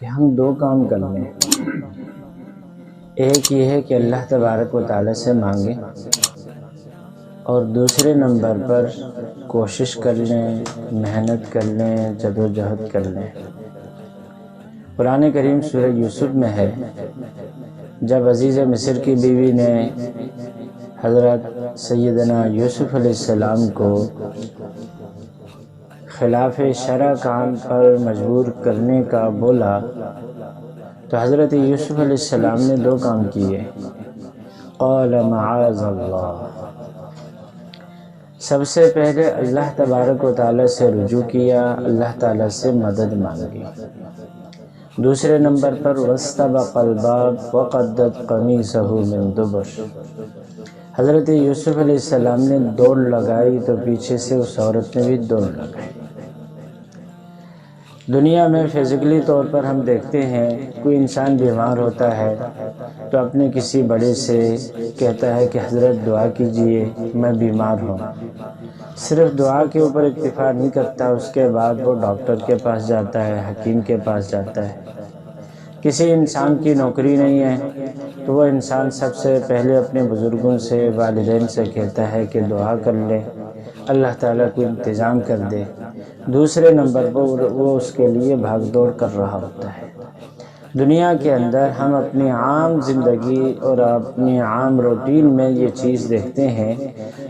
کہ ہم دو کام کر لیں۔ ایک یہ ہے کہ اللہ تبارک و تعالی سے مانگیں، اور دوسرے نمبر پر کوشش کر لیں، محنت کر لیں، جد و جہد کر لیں۔ قرآن کریم سورہ یوسف میں ہے، جب عزیز مصر کی بیوی نے حضرت سیدنا یوسف علیہ السلام کو خلاف شرع کام پر مجبور کرنے کا بولا تو حضرت یوسف علیہ السلام نے دو کام کیے۔ قال معاذ اللہ، سب سے پہلے اللہ تبارک و تعالی سے رجوع کیا، اللہ تعالی سے مدد مانگی۔ دوسرے نمبر پر واستبق الباب وقدت قمیصہ من دبر، حضرت یوسف علیہ السلام نے دوڑ لگائی تو پیچھے سے اس عورت نے بھی دوڑ لگائی۔ دنیا میں فزیکلی طور پر ہم دیکھتے ہیں کوئی انسان بیمار ہوتا ہے تو اپنے کسی بڑے سے کہتا ہے کہ حضرت دعا کیجئے میں بیمار ہوں۔ صرف دعا کے اوپر اکتفا نہیں کرتا، اس کے بعد وہ ڈاکٹر کے پاس جاتا ہے، حکیم کے پاس جاتا ہے۔ کسی انسان کی نوکری نہیں ہے تو وہ انسان سب سے پہلے اپنے بزرگوں سے، والدین سے کہتا ہے کہ دعا کر لے، اللہ تعالیٰ کو انتظام کر دے۔ دوسرے نمبر پر وہ اس کے لیے بھاگ دوڑ کر رہا ہوتا ہے۔ دنیا کے اندر ہم اپنی عام زندگی اور اپنی عام روٹین میں یہ چیز دیکھتے ہیں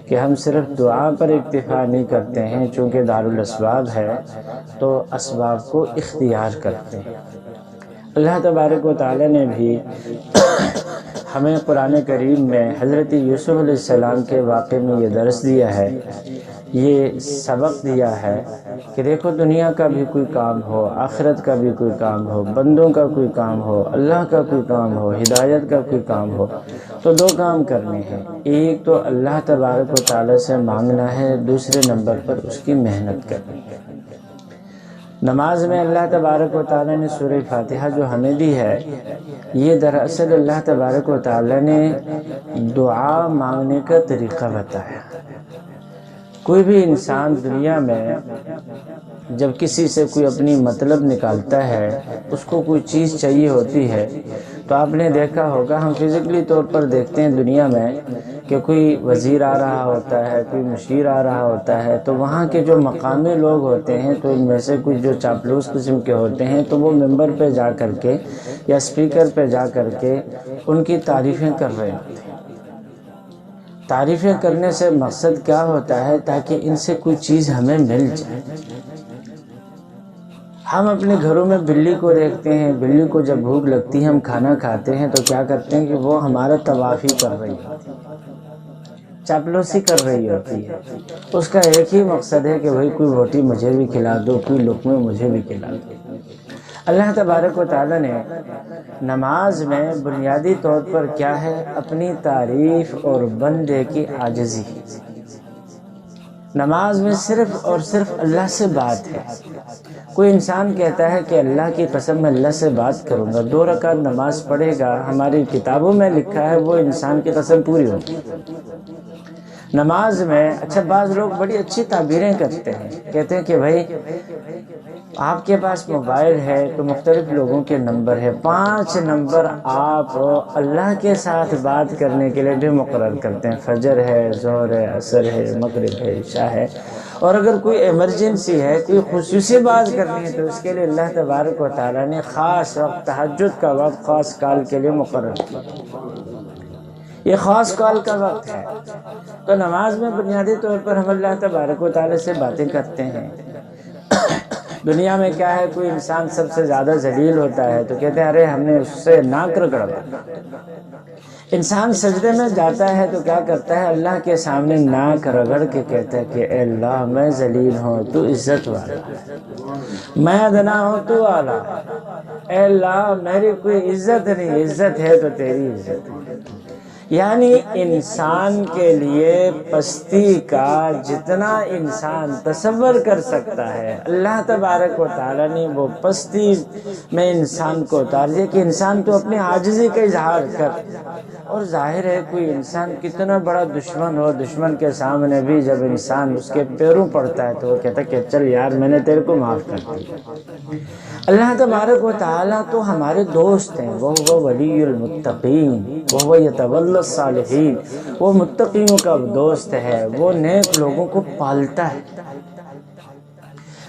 کہ ہم صرف دعا پر اکتفا نہیں کرتے ہیں، چونکہ دارالاسباب ہے تو اسباب کو اختیار کرتے ہیں۔ اللہ تبارک و تعالی نے بھی ہمیں قرآن کریم میں حضرت یوسف علیہ السلام کے واقعے میں یہ درس دیا ہے، یہ سبق دیا ہے کہ دیکھو دنیا کا بھی کوئی کام ہو، آخرت کا بھی کوئی کام ہو، بندوں کا کوئی کام ہو، اللہ کا کوئی کام ہو، ہدایت کا کوئی کام ہو تو دو کام کرنے ہیں۔ ایک تو اللہ تبارک و تعالی سے مانگنا ہے، دوسرے نمبر پر اس کی محنت کرنی ہے۔ نماز میں اللہ تبارک و تعالی نے سورہ فاتحہ جو ہمیں دی ہے، یہ دراصل اللہ تبارک و تعالی نے دعا مانگنے کا طریقہ بتایا۔ کوئی بھی انسان دنیا میں جب کسی سے کوئی اپنی مطلب نکالتا ہے، اس کو کوئی چیز چاہیے ہوتی ہے تو آپ نے دیکھا ہوگا، ہم فزیکلی طور پر دیکھتے ہیں دنیا میں کہ کوئی وزیر آ رہا ہوتا ہے، کوئی مشیر آ رہا ہوتا ہے تو وہاں کے جو مقامی لوگ ہوتے ہیں تو ان میں سے کچھ جو چاپلوس قسم کے ہوتے ہیں تو وہ ممبر پہ جا کر کے یا اسپیکر پہ جا کر کے ان کی تعریفیں کر رہے ہوتے ہیں۔ تعریفیں کرنے سے مقصد کیا ہوتا ہے؟ تاکہ ان سے کوئی چیز ہمیں مل جائے۔ ہم اپنے گھروں میں بلی کو دیکھتے ہیں، بلی کو جب بھوک لگتی ہے ہم کھانا کھاتے ہیں تو کیا کرتے ہیں کہ وہ ہمارا طوافی کر رہی ہوتی ہے، چاپلوسی کر رہی ہوتی ہے۔ اس کا ایک ہی مقصد ہے کہ بھئی کوئی روٹی مجھے بھی کھلا دو، کوئی لقمے مجھے بھی کھلا دو۔ اللہ تبارک و تعالی نے نماز میں بنیادی طور پر کیا ہے؟ اپنی تعریف اور بندے کی عاجزی۔ نماز میں صرف اور صرف اللہ سے بات ہے۔ کوئی انسان کہتا ہے کہ اللہ کی قسم میں اللہ سے بات کروں گا، 2 رکعت نماز پڑھے گا، ہماری کتابوں میں لکھا ہے وہ انسان کی قسم پوری ہوگی۔ نماز میں اچھا بعض لوگ بڑی اچھی تعبیریں کرتے ہیں، کہتے ہیں کہ بھائی آپ کے پاس موبائل ہے تو مختلف لوگوں کے نمبر ہے، 5 نمبر آپ اللہ کے ساتھ بات کرنے کے لیے بھی مقرر کرتے ہیں، فجر ہے، ظہر ہے، عصر ہے، مغرب ہے، عشاء ہے، اور اگر کوئی ایمرجنسی ہے، کوئی خصوصی بات کرنی ہے تو اس کے لیے اللہ تبارک و تعالی نے خاص وقت، تہجد کا وقت خاص کال کے لیے مقرر کیا۔ یہ خاص کال کا وقت ہے تو نماز میں بنیادی طور پر ہم اللہ تبارک و تعالی سے باتیں کرتے ہیں۔ دنیا میں کیا ہے، کوئی انسان سب سے زیادہ ذلیل ہوتا ہے تو کہتے ہیں ارے ہم نے اس سے ناک رگڑا۔ انسان سجدے میں جاتا ہے تو کیا کرتا ہے؟ اللہ کے سامنے ناک رگڑ کے کہتا ہے کہ اے اللہ میں ذلیل ہوں، تو عزت والا ہے، میں ادنا ہوں، تو اعلیٰ ہے، اے اللہ میری کوئی عزت نہیں، عزت ہے تو تیری عزت ہے۔ یعنی انسان کے لیے پستی کا جتنا انسان تصور کر سکتا ہے، اللہ تبارک و تعالیٰ نے وہ پستی میں انسان کو اتار دیا کہ انسان تو اپنی عاجزی کا اظہار کر۔ اور ظاہر ہے کوئی انسان کتنا بڑا دشمن ہو، دشمن کے سامنے بھی جب انسان اس کے پیروں پڑتا ہے تو وہ کہتا ہے کہ چل یار میں نے تیرے کو معاف کر دیا۔ اللہ تبارک و تعالیٰ تو ہمارے دوست ہیں، وہ ولی المتقین، وہ یتولی الصالحین، وہ متقیوں کا دوست ہے، وہ نیک لوگوں کو پالتا ہے۔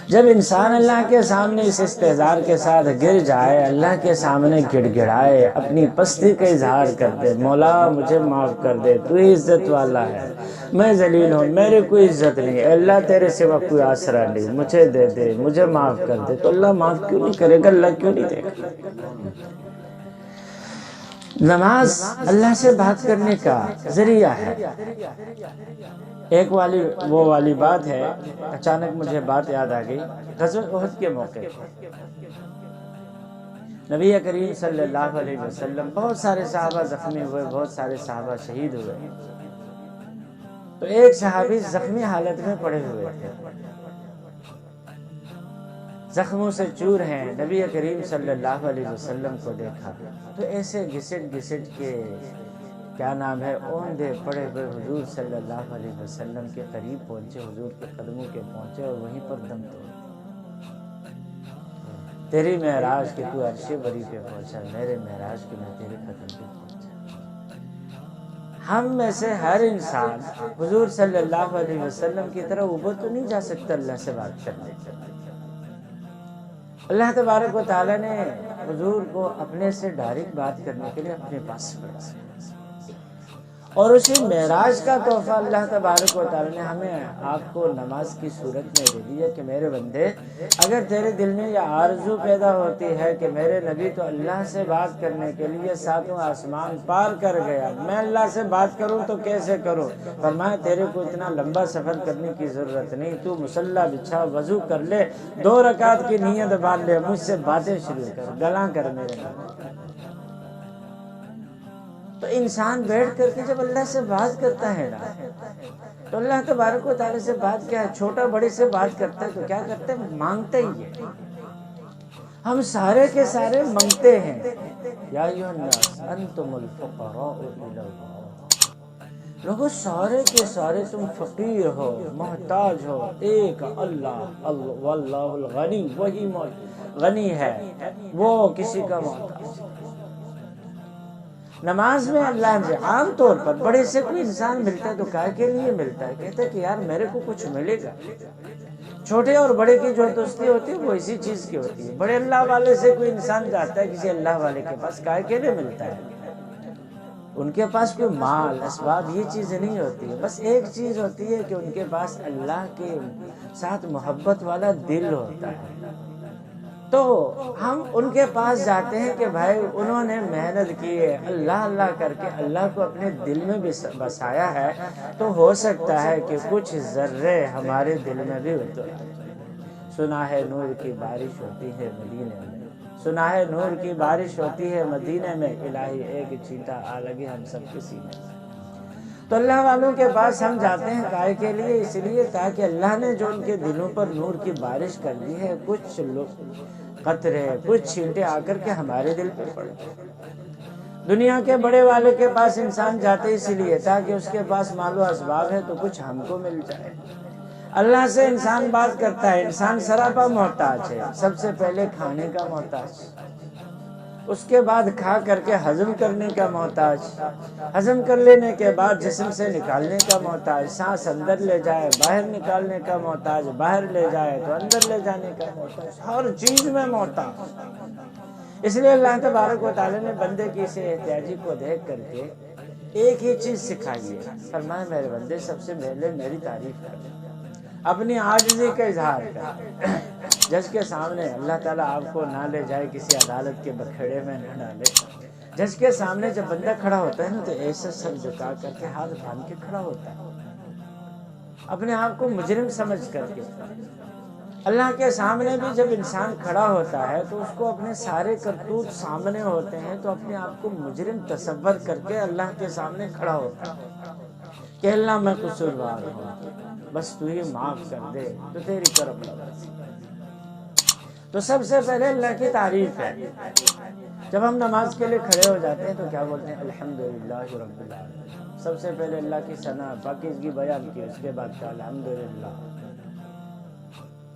جب انسان اللہ کے سامنے اس استحضار کے ساتھ گر جائے، اللہ کے سامنے گڑ گڑائے، اپنی پستی کا اظہار کر دے، مولا مجھے معاف کر دے، تو ہی عزت والا ہے، میں ذلیل ہوں، میرے کوئی عزت نہیں، اللہ تیرے سوا کوئی آسرا نہیں، مجھے دے دے، مجھے معاف کر دے، تو اللہ معاف کیوں نہیں کرے گا؟ اللہ کیوں نہیں دے گا؟ نماز اللہ سے بات کرنے کا ذریعہ ہے۔ ایک وہ والی بات ہے، اچانک مجھے بات یاد آ گئی۔ غزوہ احد کے موقع نبی کریم صلی اللہ علیہ وسلم، بہت سارے صحابہ زخمی ہوئے، بہت سارے صحابہ شہید ہوئے، تو ایک صحابی زخمی حالت میں پڑے ہوئے تھے، زخموں سے چور ہیں۔ نبی کریم صلی اللہ علیہ وسلم کو دیکھا تو ایسے گھسٹ گھسٹ کے اوندے پڑے ہوئے حضور صلی اللہ علیہ وسلم کے قریب پہنچے، حضور کے قدموں کے پہنچے اور وہیں پر دم توڑ۔ تیری معراج کہ تو عرش بری پہ پہنچا، میرے معراج کہ میں تیرے قدم پہ پہنچا۔ ہم میں سے ہر انسان حضور صلی اللہ علیہ وسلم کی طرح اوپر تو نہیں جا سکتا اللہ سے بات کرنے۔ اللہ تبارک و تعالیٰ نے حضور کو اپنے سے ڈائریکٹ بات کرنے کے لیے اپنے پاس بڑھا، اور اسی معراج کا تحفہ اللہ تبارک و تعالیٰ نے ہمیں آپ کو نماز کی صورت میں دے دیا کہ میرے بندے، اگر تیرے دل میں یہ آرزو پیدا ہوتی ہے کہ میرے نبی تو اللہ سے بات کرنے کے لیے ساتوں آسمان پار کر گیا، میں اللہ سے بات کروں تو کیسے کروں؟ فرمایا تیرے کو اتنا لمبا سفر کرنے کی ضرورت نہیں، تو مصلی بچھا، وضو کر لے، 2 رکعت کی نیت باندھ لے، مجھ سے باتیں شروع کر، گلاں کر میرے نبی۔ تو انسان بیٹھ کر کے جب اللہ سے بات کرتا ہے نا، تو اللہ تبارک و تعالیٰ سے بات کیا ہے، چھوٹا بڑے سے بات کرتا ہے تو کیا کرتا ہے؟ مانگتا ہی ہے۔ ہم سارے کے سارے مانگتے ہیں، یا ایھا الناس انتم الفقراء الی اللہ، لوگوں سارے کے سارے تم فقیر ہو، محتاج ہو، ایک اللہ، واللہ الغنی، وہی غنی ہے، وہ کسی کا محتاج۔ نماز میں اللہ سے عام طور پر بڑے سے کوئی انسان ملتا ہے تو کہا کے لیے ملتا ہے، کہتا ہے کہ یار میرے کو کچھ ملے گا۔ چھوٹے اور بڑے کی جو دوستی ہوتی ہے وہ اسی چیز کی ہوتی ہے۔ بڑے اللہ والے سے کوئی انسان جاتا ہے کسی اللہ والے کے پاس، کہا کے لیے ملتا ہے؟ ان کے پاس کوئی مال، اسباب، یہ چیزیں نہیں ہوتی ہے، بس ایک چیز ہوتی ہے کہ ان کے پاس اللہ کے ساتھ محبت والا دل ہوتا ہے۔ تو ہم ان کے پاس جاتے ہیں کہ بھائی انہوں نے محنت کی ہے، اللہ اللہ کر کے اللہ کو اپنے دل میں بسایا ہے، تو ہو سکتا ہے کہ کچھ ذرے ہمارے دل میں بھی اتر آئے۔ سنا ہے نور کی بارش ہوتی ہے مدینے میں، سنا ہے نور کی بارش ہوتی ہے مدینے میں، الہی ایک چھینٹا آ لگے ہم سب کے سینے میں۔ تو اللہ والوں کے پاس ہم جاتے ہیں کائے کے لیے؟ اس لیے تاکہ اللہ نے جو ان کے دلوں پر نور کی بارش کر دی ہے، کچھ قطرے، کچھ چھینٹے آ کر کے ہمارے دل پہ پڑے۔ دنیا کے بڑے والے کے پاس انسان جاتے اس لیے تاکہ اس کے پاس مال و اسباب ہے تو کچھ ہم کو مل جائے۔ اللہ سے انسان بات کرتا ہے، انسان سراپا محتاج ہے، سب سے پہلے کھانے کا محتاج، اس کے بعد کھا کر کے ہضم کرنے کا محتاج، ہضم کر لینے کے بعد جسم سے نکالنے کا محتاج، سانس اندر لے جائے باہر نکالنے کا محتاج، باہر لے جائے تو اندر لے جانے کا محتاج، ہر چیز میں محتاج۔ اس لیے اللہ تبارک و تعالیٰ نے بندے کی اس احتیاجی کو دیکھ کر کے ایک ہی چیز سکھائی ہے، فرمایا میرے بندے سب سے پہلے میری تعریف کر، اپنی عاجزی کا اظہار کر۔ جج کے سامنے اللہ تعالیٰ آپ کو نہ لے جائے کسی عدالت کے بکھیڑے میں نہ ڈالے، جج کے سامنے جب بندہ کھڑا ہوتا ہے نا تو ایسا سر جھکا کر کے ہاتھ باندھ کے کھڑا ہوتا ہے، اپنے آپ کو مجرم سمجھ کر کے۔ اللہ کے سامنے بھی جب انسان کھڑا ہوتا ہے تو اس کو اپنے سارے کرتوت سامنے ہوتے ہیں، تو اپنے آپ کو مجرم تصور کر کے اللہ کے سامنے کھڑا ہوتا ہے کہ اللہ میں قصوروار ہوں، بس تو ہی معاف کر دے، تو تیری کرم نوازی۔ تو سب سے پہلے اللہ کی تعریف ہے۔ جب ہم نماز کے لیے کھڑے ہو جاتے ہیں تو کیا بولتے ہیں؟ الحمدللہ رب العالمین۔ سب سے پہلے اللہ کی ثنا پاکیزگی بیان کی، اس کے بعد کہا الحمدللہ۔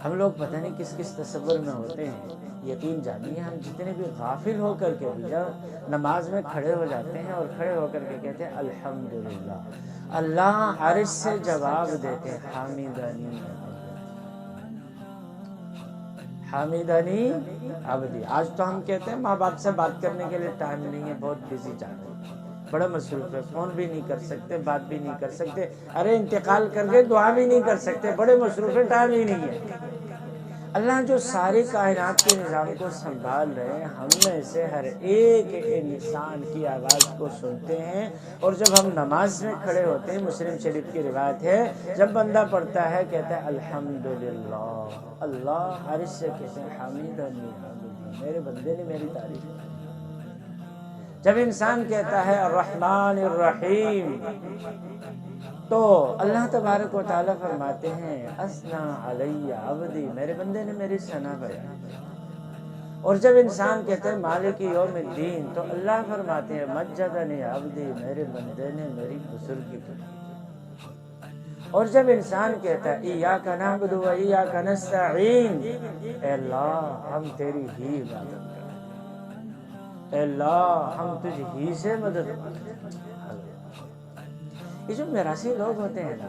ہم لوگ پتہ نہیں کس کس تصور میں ہوتے ہیں، یقین جانیے ہم جتنے بھی غافل ہو کر کے بھی جب نماز میں کھڑے ہو جاتے ہیں اور کھڑے ہو کر کے کہتے ہیں الحمدللہ، اللہ عرش سے جواب دیتے ہیں حامدنی حامدنی عبدی۔ آج تو ہم کہتے ہیں ماں باپ سے بات کرنے کے لیے ٹائم نہیں ہے، بہت بزی جا رہے ہیں، بڑا مصروف ہے، فون بھی نہیں کر سکتے، بات بھی نہیں کر سکتے، ارے انتقال کر کے دعا بھی نہیں کر سکتے، بڑے مصروف ہے، ٹائم ہی نہیں ہے۔ اللہ جو ساری کائنات کے نظام کو سنبھال رہے ہیں، ہم میں سے ہر ایک انسان کی آواز کو سنتے ہیں، اور جب ہم نماز میں کھڑے ہوتے ہیں، مسلم شریف کی روایت ہے، جب بندہ پڑھتا ہے کہتا ہے الحمدللہ، اللہ عرش سے کہتے ہیں حمیدنی عبدی، میرے بندے نے میری تعریف کی۔ جب انسان کہتا ہے الرحمن الرحیم، تو اللہ تبارک و تعالیٰ فرماتے ہیں اثنا علی عبدی، میرے بندے نے میری ثنا بیان کی۔ اور جب انسان کہتے ہیں مالک یوم الدین، تو اللہ فرماتے ہیں مجدنی عبدی، میرے بندے نے میری بزرگی کی۔ اور جب انسان کہتا ہے ایاک نعبد و ایاک نستعین، اے اللہ ہم تیری ہی عبادت کرتے ہیں، اے اللہ ہم تجھ ہی سے مدد مانگتے ہیں۔ یہ جو میراثی لوگ ہوتے ہیں نا،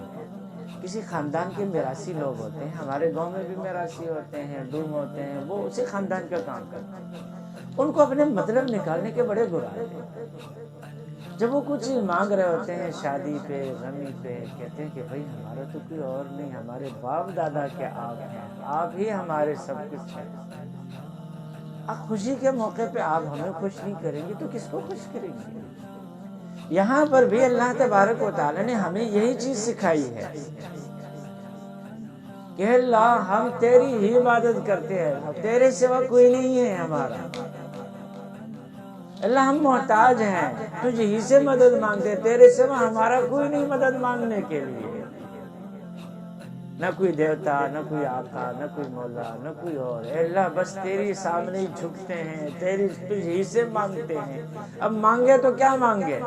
کسی خاندان کے میراثی لوگ ہوتے ہیں، ہمارے گاؤں میں بھی میراثی ہوتے ہیں، ڈوم ہوتے ہیں، وہ اسی خاندان کا کام کرتے ہیں، ان کو اپنے مطلب نکالنے کے بڑے گرائے ہیں۔ جب وہ کچھ مانگ رہے ہوتے ہیں شادی پہ، غمی پہ، کہتے ہیں کہ بھائی ہمارا تو کوئی اور نہیں، ہمارے باپ دادا کے آپ ہیں، آپ ہی ہمارے سب کچھ ہیں۔ اب خوشی کے موقع پہ آپ ہمیں خوش نہیں کریں گے تو کس کو خوش کریں گے؟ یہاں پر بھی اللہ تبارک و تعالی نے ہمیں یہی چیز سکھائی ہے کہ اللہ ہم تیری ہی عبادت کرتے ہیں، تیرے سوا کوئی نہیں ہے ہمارا، اللہ ہم محتاج ہیں، تجھ ہی سے مدد مانگتے، تیرے سوا ہمارا کوئی نہیں مدد مانگنے کے لیے، نہ کوئی دیوتا، نہ کوئی آقا، نہ کوئی مولا، نہ کوئی اور، اے اللہ بس تیری سامنے جھکتے ہیں، تجھ ہی سے مانگتے ہیں۔ اب مانگے تو کیا مانگے؟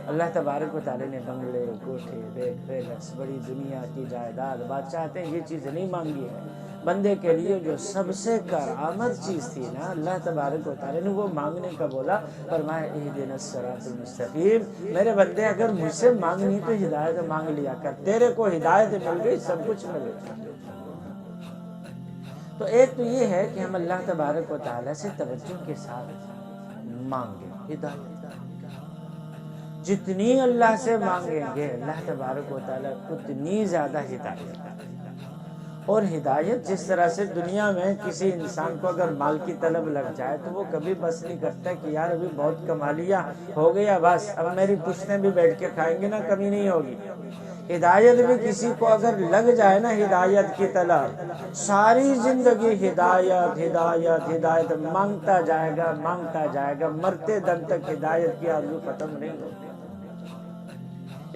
اللہ تبارک و تعالی نے بنگلے، کوٹھے، ریل پیلس، بڑی دنیا کی جائیداد، بادشاہتیں، یہ چیز نہیں مانگی ہے۔ بندے کے لیے جو سب سے کارآمد چیز تھی نا، اللہ تبارک و تعالی نے وہ مانگنے کا بولا، فرمایا اہدنا الصراط المستقیم، میرے بندے اگر مجھ سے مانگنی تو ہدایت مانگ لیا کر، تیرے کو ہدایت مل گئی، سب کچھ مل گیا۔ تو ایک تو یہ ہے کہ ہم اللہ تبارک و تعالی سے توجہ کے ساتھ مانگیں ہدایت، جتنی اللہ سے مانگیں گے اللہ تبارک و تعالی اتنی زیادہ ہدایت۔ اور ہدایت جس طرح سے دنیا میں کسی انسان کو اگر مال کی طلب لگ جائے تو وہ کبھی بس نہیں کرتا کہ یار ابھی بہت کما لیا، ہو گیا بس، اب میری پشتیں بھی بیٹھ کے کھائیں گے نا، کمی نہیں ہوگی۔ ہدایت بھی کسی کو اگر لگ جائے نا ہدایت کی طلب، ساری زندگی ہدایت ہدایت ہدایت مانگتا جائے گا، مانگتا جائے گا، مرتے دم تک ہدایت کی آرزو ختم نہیں ہوگی۔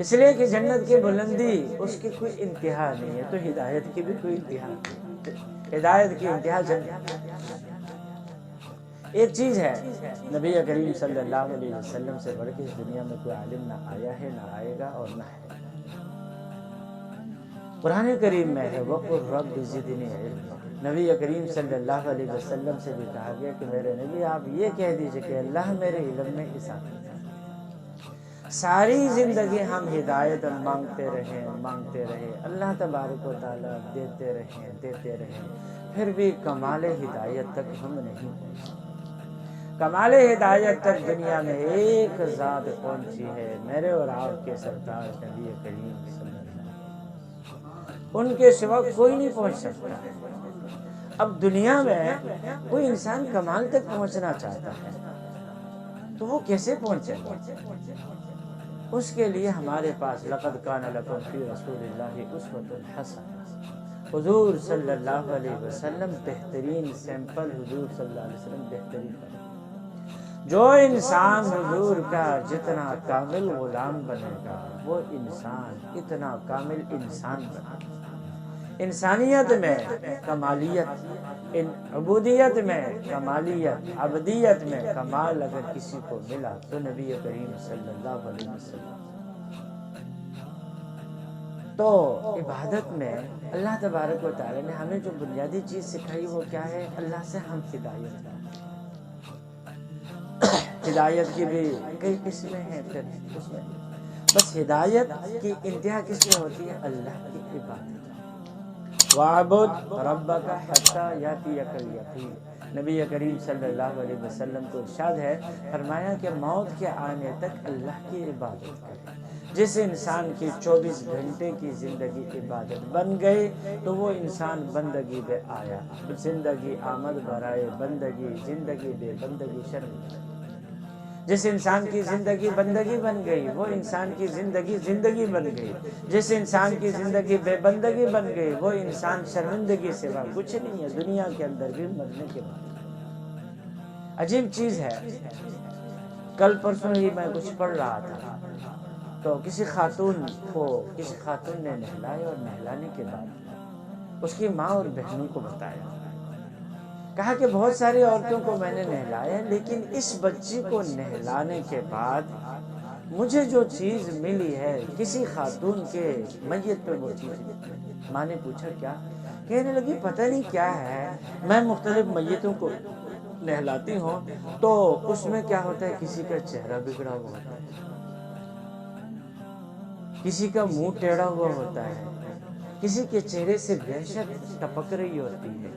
اس لیے کہ جنت کی بلندی اس کی کوئی انتہا نہیں ہے، تو ہدایت کی بھی کوئی انتہا نہیں، ہدایت کی انتہا جنت۔ ایک چیز ہے، نبی کریم صلی اللہ علیہ وسلم سے بڑھ کے اس دنیا میں کوئی عالم نہ آیا ہے، نہ آئے گا اور نہ ہے۔ قرآن کریم میں ہے وَقُلْ رَبِّ زِدْنِی عِلْمًا، نبی کریم صلی اللہ علیہ وسلم سے بھی کہا گیا کہ میرے نبی آپ یہ کہہ دیجئے کہ اللہ میرے علم میں اضافہ۔ ساری زندگی ہم ہدایت مانگتے رہے، اللہ تبارک و تعالیٰ دیتے رہے، پھر بھی کمال ہدایت تک ہم نہیں پہنچے۔ کمال ہدایت تک دنیا میں ایک ذات پہنچی ہے، میرے اور آپ کے سرتاج نبی کریم صلی اللہ علیہ وسلم، ان کے سوا کوئی نہیں پہنچ سکتا۔ اب دنیا میں کوئی انسان کمال تک پہنچنا چاہتا ہے تو وہ کیسے پہنچے گا؟ اس کے لیے ہمارے پاس لقد کان لکم فی رسول اللہ اسوۃ حسنہ، حضور صلی اللہ علیہ وسلم بہترین سیمپل، حضور صلی اللہ علیہ وسلم بہترین بنے۔ جو انسان حضور کا جتنا کامل غلام بنے گا وہ انسان اتنا کامل انسان بنے گا۔ انسانیت میں کمالیت، عبودیت میں کمالیت، عبدیت میں کمال اگر کسی کو ملا تو نبی کریم صلی اللہ علیہ وسلم۔ تو عبادت میں اللہ تبارک و تعالی نے ہمیں جو بنیادی چیز سکھائی وہ کیا ہے؟ اللہ سے ہم ہدایت کا۔ ہدایت کی بھی کئی قسمیں ہیں، پھر اس میں بس ہدایت کی انتہا کس میں ہوتی ہے؟ اللہ کی عبادت۔ وَاعْبُدْ رَبَّكَ حَتَّى يَأْتِيَكَ الْيَقِينُ، نبی کریم صلی اللہ علیہ وسلم کو ارشاد ہے، فرمایا کہ موت کے آنے تک اللہ کی عبادت کرے۔ جس انسان کی 24 گھنٹے کی زندگی عبادت بن گئی تو وہ انسان بندگی بے آیا، زندگی آمد برائے بندگی، زندگی بے بندگی شرم۔ جس انسان کی زندگی بندگی بن گئی وہ انسان کی زندگی زندگی بن گئی، جس انسان کی زندگی بے بندگی بن گئی وہ انسان شرمندگی سوا کچھ نہیں ہے دنیا کے اندر بھی مرنے کے بعد۔ عجیب چیز ہے، کل پرسوں ہی میں کچھ پڑھ رہا تھا تو کسی خاتون نے نہلایا اور نہلانے کے بعد اس کی ماں اور بہنوں کو بتایا، کہا کہ بہت ساری عورتوں کو میں نے نہلایا لیکن اس بچی کو نہلانے کے بعد مجھے جو چیز ملی ہے کسی خاتون کے میت پہ وہ چیز ملی۔ ماں نے پوچھا کیا؟ کہنے لگی پتہ نہیں کیا ہے، میں مختلف میتوں کو نہلاتی ہوں تو اس میں کیا ہوتا ہے، کسی کا چہرہ بگڑا ہوا ہوتا ہے، کسی کا منہ ٹیڑھا ہوا ہوتا ہے، کسی کے چہرے سے وحشت ٹپک رہی ہوتی ہے،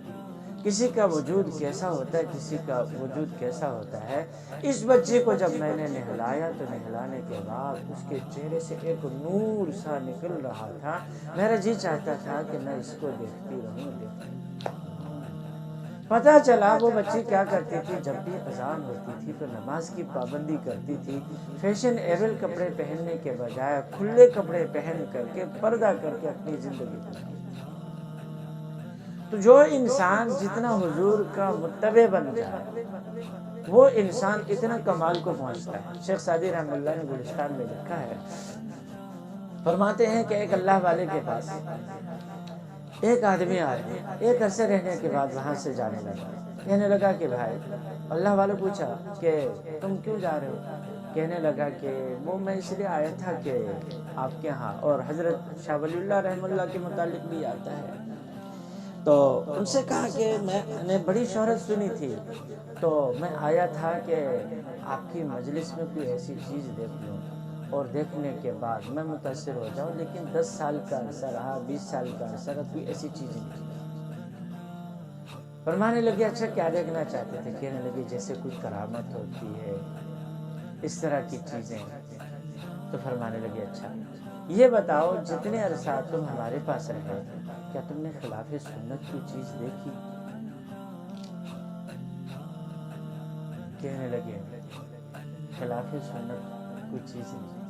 کسی کا وجود کیسا ہوتا ہے، کسی کا وجود کیسا ہوتا ہے۔ اس بچے کو جب میں نے نہلایا تو نہلانے کے بعد اس کے چہرے سے ایک نور سا نکل رہا تھا، میرا جی چاہتا تھا کہ میں اس کو دیکھتی رہوں۔ پتہ چلا وہ بچی کیا کرتی تھی، جب بھی اذان ہوتی تھی تو نماز کی پابندی کرتی تھی، فیشن ایبل کپڑے پہننے کے بجائے کھلے کپڑے پہن کر کے پردہ کر کے اپنی زندگی گزارتی۔ تو جو انسان جتنا حضور کا متبع بن جائے وہ انسان اتنا کمال کو پہنچتا ہے۔ شیخ سعدی رحمہ اللہ نے گلستان میں لکھا ہے، فرماتے ہیں کہ ایک اللہ والے کے پاس ایک آدمی آیا، ایک عرصے رہنے کے بعد وہاں سے جانے لگا، کہنے لگا کہ بھائی، اللہ والے پوچھا کہ تم کیوں جا رہے ہو؟ کہنے لگا کہ وہ میں اس لیے آیا تھا کہ آپ کے ہاں، اور حضرت شاہ ولی اللہ رحمہ اللہ کے متعلق بھی آتا ہے، تو ان سے کہا کہ میں نے بڑی شہرت سنی تھی تو میں آیا تھا کہ آپ کی مجلس میں کوئی ایسی چیز دیکھ لوں اور دیکھنے کے بعد میں متاثر ہو جاؤں، لیکن 10 سال کا عرصہ رہا، 20 سال کا عرصہ رہا، کوئی ایسی چیز نہیں۔ فرمانے لگے اچھا کیا دیکھنا چاہتے تھے؟ کہنے لگے جیسے کوئی کرامت ہوتی ہے، اس طرح کی چیزیں۔ تو فرمانے لگے اچھا یہ بتاؤ جتنے عرصہ تم ہمارے پاس رہے کیا تم نے خلاف سنت کوئی چیز دیکھی؟ کہنے لگے خلاف سنت کوئی چیز نہیں۔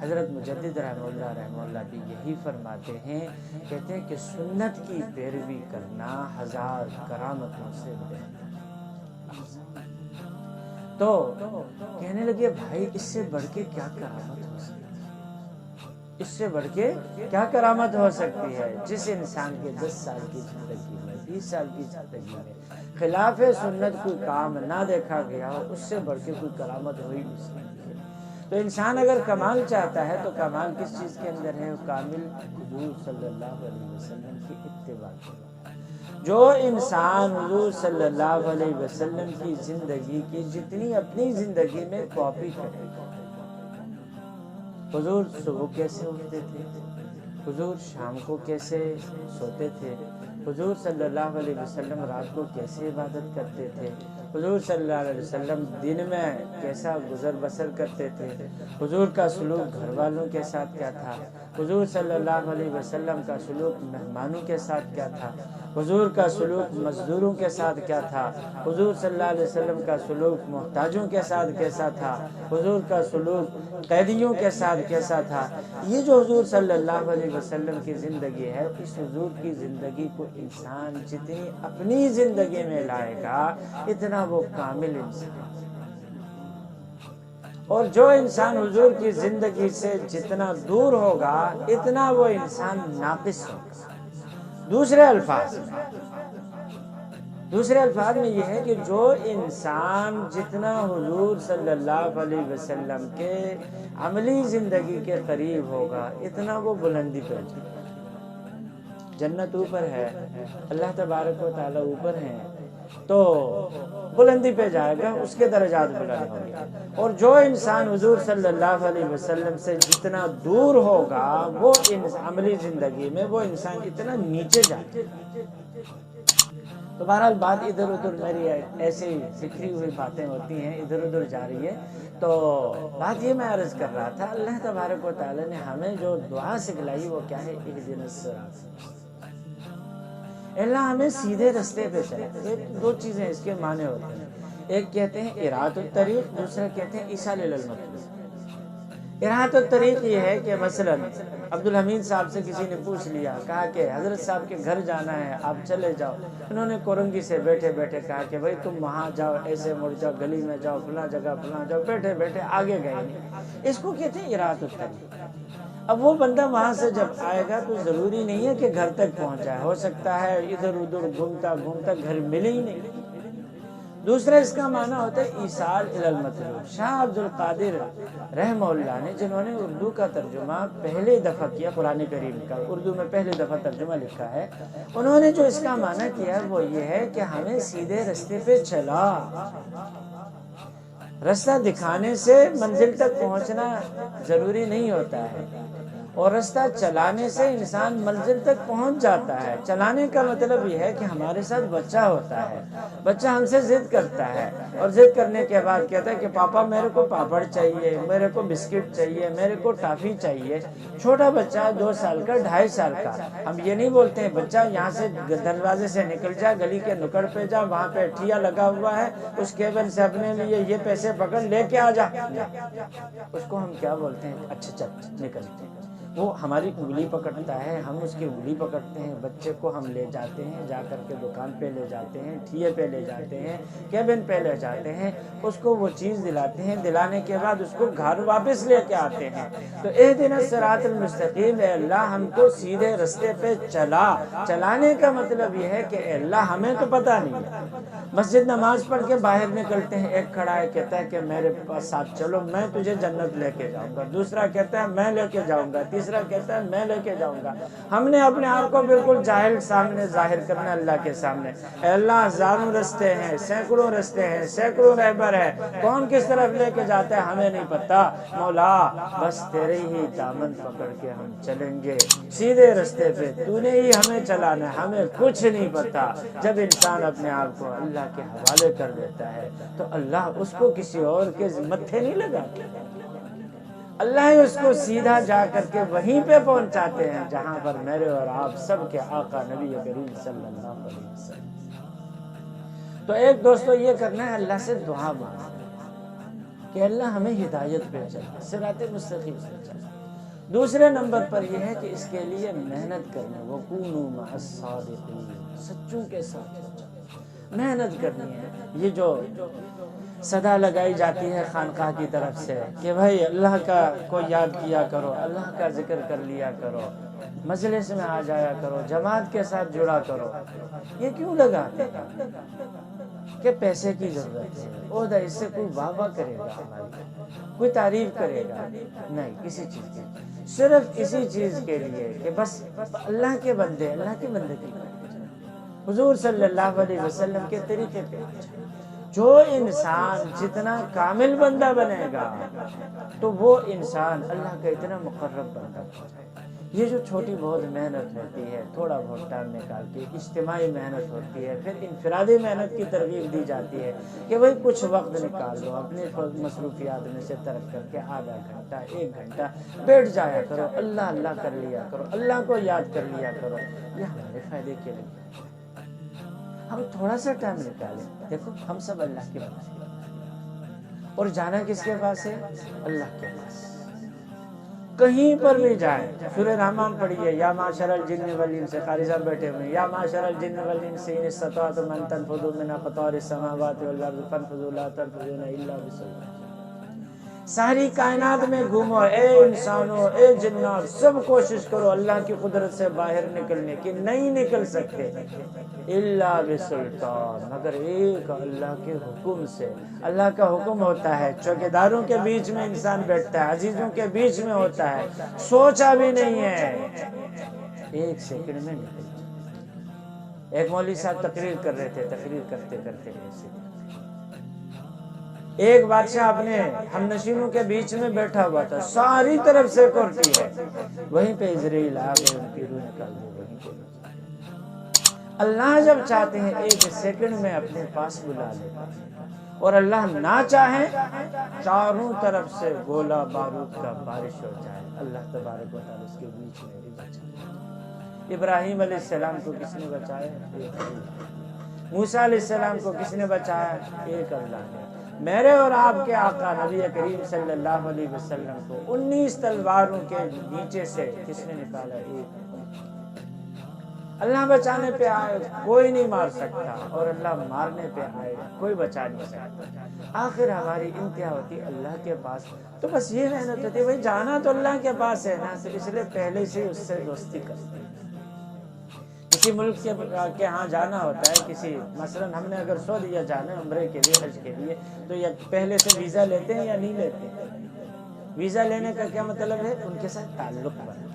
حضرت مجدد رحمہ اللہ بھی یہی فرماتے ہیں، کہتے ہیں کہ سنت کی پیروی کرنا 1000 کرامتوں سے بہتر۔ تو کہنے لگے بھائی اس سے بڑھ کے کیا کرامت ہو سکتی ہے؟ اس سے بڑھ کے کیا کرامت ہو سکتی ہے؟ جس انسان کے 10 سال کی زندگی میں، 20 سال کی زندگی میں خلاف سنت کوئی کام نہ دیکھا گیا ہو، اس سے بڑھ کے کوئی کرامت ہو ہی نہیں سکتی۔ تو انسان اگر کمال چاہتا ہے تو کمال کس چیز کے اندر ہے؟ کامل حضور صلی اللہ علیہ وسلم کی اتباع کرنا۔ جو انسان حضور صلی اللہ علیہ وسلم کی زندگی کی جتنی اپنی زندگی میں کاپی کرے، حضور صبح کیسے اٹھتے تھے، حضور شام کو کیسے سوتے تھے، حضور صلی اللہ علیہ وسلم رات کو کیسے عبادت کرتے تھے، حضور صلی اللہ علیہ وسلم دن میں کیسا گزر بسر کرتے تھے، حضور کا سلوک گھر والوں کے ساتھ کیا تھا، حضور صلی اللہ علیہ وسلم کا سلوک مہمانوں کے ساتھ کیا تھا، حضور کا سلوک مزدوروں کے ساتھ کیا تھا، حضور صلی اللہ علیہ وسلم کا سلوک محتاجوں کے ساتھ کیسا تھا، حضور کا سلوک قیدیوں کے ساتھ کیسا تھا۔ یہ جو حضور صلی اللہ علیہ وسلم کی زندگی ہے، اس حضور کی زندگی کو انسان جتنی اپنی زندگی میں لائے گا اتنا وہ کامل انسان، اور جو انسان حضور کی زندگی سے جتنا دور ہوگا اتنا وہ انسان ناقص ہوگا۔ دوسرے الفاظ میں یہ ہے کہ جو انسان جتنا حضور صلی اللہ علیہ وسلم کے عملی زندگی کے قریب ہوگا اتنا وہ بلندی پہ جائے۔ جنت اوپر ہے، اللہ تبارک و تعالیٰ اوپر ہیں، تو بلندی پہ جائے گا، اس کے درجات بلند ہوں گے۔ اور جو انسان حضور صلی اللہ علیہ وسلم سے جتنا دور ہوگا وہ عملی زندگی میں وہ انسان اتنا نیچے جائے۔ تو بہرحال بات ادھر ادھر میری ایسی بکھری ہوئی باتیں ہوتی ہیں، ادھر ادھر جا رہی ہے۔ تو بات یہ میں عرض کر رہا تھا، اللہ تبارک و تعالیٰ نے ہمیں جو دعا سکھلائی وہ کیا ہے، اہدنا الصراط، اللہ ہمیں سیدھے رستے پہ چلے۔ دو چیزیں اس کے معنی ہوتے ہیں، ایک کہتے ہیں اراۃ الطریق، دوسرا کہتے ہیں ایصال المطلوب۔ اراۃ الطریق یہ ہے کہ مثلا عبدالحمید صاحب سے کسی نے پوچھ لیا، کہا کہ حضرت صاحب کے گھر جانا ہے، آپ چلے جاؤ۔ انہوں نے کورنگی سے بیٹھے بیٹھے کہا کہ بھائی تم وہاں جاؤ، ایسے مڑ جاؤ، گلی میں جاؤ، فلاں جگہ فلاں جاؤ، بیٹھے بیٹھے آگے گئے نہیں۔ اس کو کہتے ہیں اراۃ الطریق۔ اب وہ بندہ وہاں سے جب آئے گا تو ضروری نہیں ہے کہ گھر تک پہنچ جائے، ہو سکتا ہے ادھر ادھر گھومتا گھومتا گھر ملے ہی نہیں۔ دوسرا اس کا معنی ہوتا ہے ایصال الی المطلوب۔ شاہ عبد القادر رحمہ اللہ نے، جنہوں نے اردو کا ترجمہ پہلے دفعہ کیا قرآن کریم کا، اردو میں پہلی دفعہ ترجمہ لکھا ہے، انہوں نے جو اس کا معنی کیا وہ یہ ہے کہ ہمیں سیدھے رستے پہ چلا۔ رستہ دکھانے سے منزل تک پہنچنا ضروری نہیں ہوتا ہے، اور رستہ چلانے سے انسان منزل تک پہنچ جاتا ہے۔ چلانے کا مطلب یہ ہے کہ ہمارے ساتھ بچہ ہوتا ہے، بچہ ہم سے ضد کرتا ہے، اور ضد کرنے کے بعد کہتا ہے کہ پاپا میرے کو پاپڑ چاہیے، میرے کو بسکٹ چاہیے، میرے کو ٹافی چاہیے۔ چھوٹا بچہ 2 سال کا، 2.5 سال کا، ہم یہ نہیں بولتے ہیں بچہ یہاں سے دروازے سے نکل جا، گلی کے نکڑ پہ جا، وہاں پہ ٹھیا لگا ہوا ہے، اس کیبن سے اپنے لیے یہ پیسے پکڑ لے کے آ جا۔ اس کو ہم کیا بولتے ہیں، اچھا چل نکلتے ہیں۔ وہ ہماری انگلی پکڑتا ہے، ہم اس کی انگلی پکڑتے ہیں، بچے کو ہم لے جاتے ہیں، جا کر کے دکان پہ لے جاتے ہیں، ٹھیے پہ لے جاتے ہیں، کیبن پہ لے جاتے ہیں، اس کو وہ چیز دلاتے ہیں، دلانے کے بعد اس کو گھر واپس لے کے آتے ہیں۔ تو اہدنا الصراط المستقیم، اے اللہ ہم کو سیدھے رستے پہ چلا۔ چلانے کا مطلب یہ ہے کہ اے اللہ ہمیں تو پتہ نہیں ہے۔ مسجد نماز پڑھ کے باہر نکلتے ہیں، ایک کھڑا ہے کہتا ہے کہ میرے ساتھ چلو، میں تجھے جنت لے کے جاؤں گا، دوسرا کہتا ہے میں لے کے جاؤں گا، تیسرا کہتا ہے میں لے کے جاؤں گا۔ ہم نے اپنے آپ کو بالکل جاہل سامنے ظاہر کرنا اللہ کے سامنے۔ اے اللہ ہزاروں رستے ہیں، سینکڑوں رستے ہیں، سینکڑوں رہبر ہے، کون کس طرف لے کے جاتا ہے ہمیں نہیں پتا۔ مولا بس تیرے ہی دامن پکڑ کے ہم چلیں گے سیدھے رستے پہ، تو نے ہی ہمیں چلانا ہے، ہمیں کچھ نہیں پتا۔ جب انسان اپنے آپ کو اللہ کے حوالے کر دیتا ہے تو اللہ اس کو کسی اور کے متھے نہیں لگاتے، اللہ ہی اس کو سیدھا جا کر کے وہیں پہ پہنچاتے ہیں جہاں پر میرے اور آپ سب کے آقا نبی کریم صلی اللہ علیہ وسلم۔ تو ایک دوستو یہ کرنا ہے، اللہ سے دعا مانگنا کہ اللہ ہمیں ہدایت پہ چلا، صراط مستقیم پہ چلا۔ دوسرے نمبر پر یہ ہے کہ اس کے لیے محنت کرنا، وَكُونُوا مَعَ الصَّادِقِينَ، سچوں کے ساتھ محنت کرنی ہے۔ یہ جو صدا لگائی جاتی ہے خانقاہ کی طرف سے کہ بھائی اللہ کا کو یاد کیا کرو، اللہ کا ذکر کر لیا کرو، مجلس میں آ جایا کرو، جماعت کے ساتھ جڑا کرو، یہ کیوں لگاتے ہیں؟ کہ پیسے کی ضرورت ہے، عہدہ، اس سے کوئی واہ واہ کرے گا ہماری، کوئی تعریف کرے گا نہیں، کسی چیز کی، صرف اسی چیز کے لیے کہ بس اللہ کے بندے، اللہ کے بندے کی حضور صلی اللہ علیہ وسلم کے طریقے پہ۔ جو انسان جتنا کامل بندہ بنے گا تو وہ انسان اللہ کا اتنا مقرب بندہ ہو جائے گا۔ یہ جو چھوٹی بہت محنت ہوتی ہے، تھوڑا بہت ٹائم نکال کے اجتماعی محنت ہوتی ہے، پھر انفرادی محنت کی ترغیب دی جاتی ہے کہ بھائی کچھ وقت نکال لو، اپنی مصروفیات میں سے ترک کر کے آدھا گھنٹہ 1 گھنٹہ بیٹھ جایا کرو، اللہ اللہ کر لیا کرو، اللہ کو یاد کر لیا کرو، یہ ہمارے فائدے کے لیے۔ ہم تھوڑا سا ٹائم نکالیں. دیکھو ہم سب اللہ کے پاس ہیں اور جانا کس کے پاس ہے؟ اللہ کے پاس. کہیں پر بھی جائیں سورہ رحمان پڑھیے، یا معاشر الجن والانس سے قاری صاحب بیٹھے ہوئے ہیں، یا معاشر الجن والانس ان استطعتم ان تنفذوا من اقطار السماوات والارض فانفذوا لا تنفذون الا بسلطان. ساری کائنات میں گھومو اے انسانوں، اے جنات، سب کوشش کرو اللہ کی قدرت سے باہر نکلنے کی، نہیں نکل سکتے الا بسلطان، مگر ایک اللہ کے حکم سے. اللہ کا حکم ہوتا ہے، چوکیداروں کے بیچ میں انسان بیٹھتا ہے، عزیزوں کے بیچ میں ہوتا ہے، سوچا بھی نہیں ہے، ایک سیکنڈ میں نکل جائے. ایک مولوی صاحب تقریر کر رہے تھے، تقریر کرتے کرتے ایسے ایک بادشاہ اپنے ہم نشینوں کے بیچ میں بیٹھا ہوا تھا، ساری طرف سیکورٹی ہے، وہیں پہ اسرائیل آ گئے، ان کی روح نکال دی وہیں پہ. اللہ جب چاہتے ہیں ایک سیکنڈ میں اپنے پاس بلا لیتے ہیں، اور اللہ نہ چاہیں چاروں طرف سے گولہ بارود کا بارش ہو جائے، اللہ تبارک و تعالیٰ اس کے بیچ میں بھی بچائے. ابراہیم علیہ السلام کو کس نے بچایا؟ ایک اللہ. موسیٰ علیہ السلام کو کس نے بچایا؟ ایک اللہ نے. میرے اور آپ کے آقا نبی کریم صلی اللہ علیہ وسلم کو 19 تلواروں کے نیچے سے کس نے نکالا؟ ایک اللہ. بچانے پہ آئے کوئی نہیں مار سکتا، اور اللہ مارنے پہ آئے کوئی بچا نہیں سکتا. آخر ہماری انتہا ہوتی اللہ کے پاس. تو بس یہ محنت ہوتی ہے، بھائی جانا تو اللہ کے پاس ہے نا، اس لیے پہلے سے اس سے دوستی کرتے ہیں. کسی ملک کے ہاں جانا ہوتا ہے، کسی مثلاً ہم نے اگر سعودیہ جانا ہے عمرے کے لیے، حج کے لیے، تو یا پہلے سے ویزا لیتے ہیں یا نہیں لیتے؟ ویزا لینے کا کیا مطلب ہے؟ ان کے ساتھ تعلق بنا،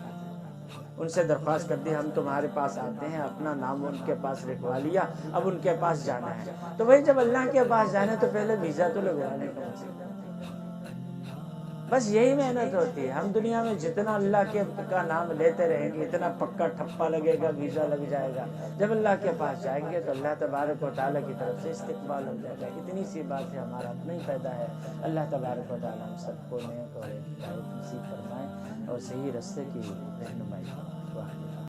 ان سے درخواست کر دی ہم تمہارے پاس آتے ہیں، اپنا نام ان کے پاس لکھوا لیا، اب ان کے پاس جانا ہے. تو بھائی جب اللہ کے پاس جانا ہے تو پہلے ویزا تو لگوانے کا مسئلہ. بس یہی محنت ہوتی ہے. ہم دنیا میں جتنا اللہ کا نام لیتے رہیں گے اتنا پکا ٹھپا لگے گا، ویزا لگ جائے گا. جب اللہ کے پاس جائیں گے تو اللہ تبارک و تعالیٰ کی طرف سے استقبال ہو جائے گا. اتنی سی بات ہے، ہمارا اپنا ہی پیدا ہے. اللہ تبارک و تعالیٰ ہم سب کو نیک اور ہدایت نصیب فرمائے اور صحیح راستے کی رہنمائی فرمائے.